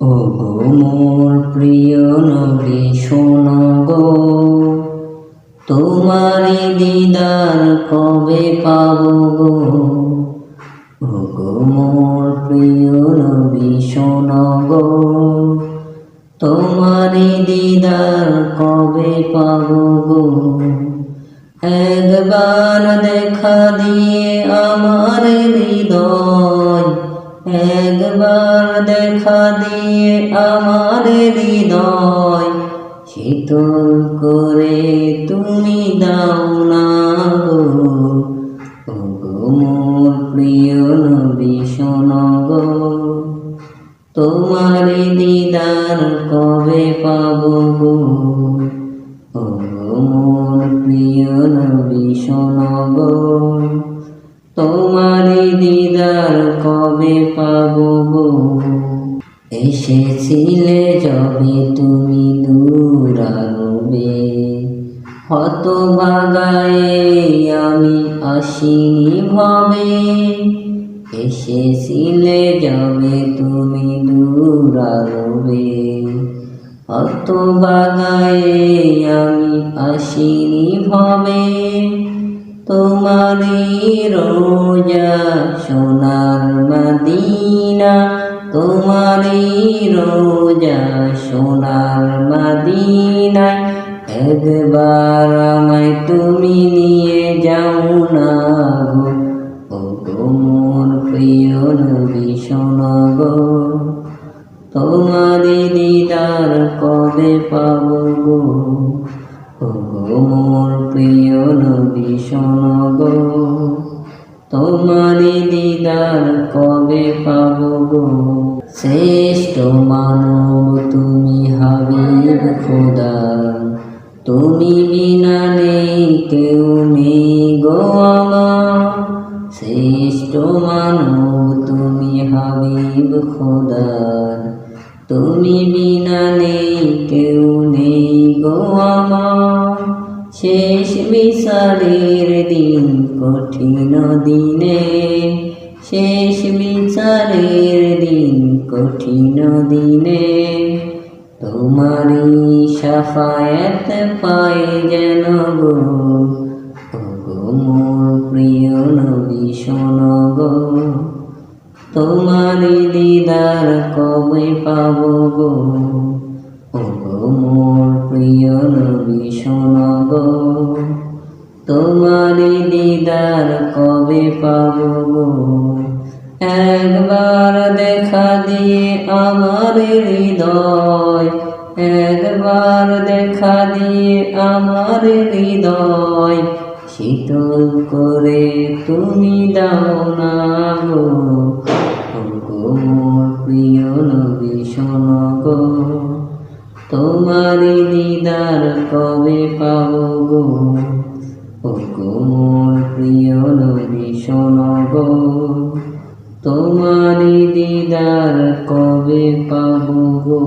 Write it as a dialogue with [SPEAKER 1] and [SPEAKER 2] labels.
[SPEAKER 1] ও গো মোর প্রিয় নবী শোনো গো, তোমারি দিদার কবে পাবো গো। ও গো মোর প্রিয় নবী শোনো গো, তোমারি দিদার কবে পাবো গো। একবার দেখা দিয়ে আমার হৃদয়, একবার দেখা দিয়ে আমার হৃদয় শীতল করে তুমি দাও না গো। ও গো মোর প্রিয় নবী শোনো গো, তোমারি দিদার কবে পাবো গো। ও গো মোর প্রিয় নবী শোনো গো, তোমারি দিদার কবে পাবো গো। এসেছিলে যবে তুমি দূরারবে, হতভাগায়ে আমি আসিনি ভবে। এসেছিলে যবে তুমি দূরারবে, হতভাগায়ে আমি আসিনি ভবে। তোমারি রোজা সোনার মদিনা, তোমারি রোজা সোনার মদিনা, একবার আমায় তুমি নিয়ে যাও না গো। ও গো মোর প্রিয় নবী শোনো গো, তোমারি দিদার কবে পাবো গো। ও গো মোর প্রিয় নবী শোনো গো, তোমারি দিদার কবে পাবো গো। শ্রেষ্ঠ মানব তুমি হাবিব খোদা, তুমি বিনা নেই কেউ নেই গো আমার। শ্রেষ্ঠ মানব তুমি হাবিব খোদা, তুমি বিনা নেই কেউ নেই গো আমার। শেষ বিচারের দিন কঠিন দিনে, শেষ বিচারের দিন কঠিন দিনে, তোমারি শাফায়াত পাই যেন গো। ও গো মোর প্রিয় নবী শোনো গো, তোমারি দিদার কবে পাবো গো। ও গো মোর প্রিয় নবী শোনো গো, তোমারি দিদার কবে পাবো গো। একবার দেখা দিয়ে আমার হৃদয়, একবার দেখা দিয়ে আমার হৃদয় শীতল করে তুমি দাও না গো। ও গো মোর প্রিয় নবী শোনো গো, তোমারি দিদার কবে পাবো গো। ও গো মোর প্রিয় নবী শোনো গো, তোমারি দিদার কবে পাবো গো।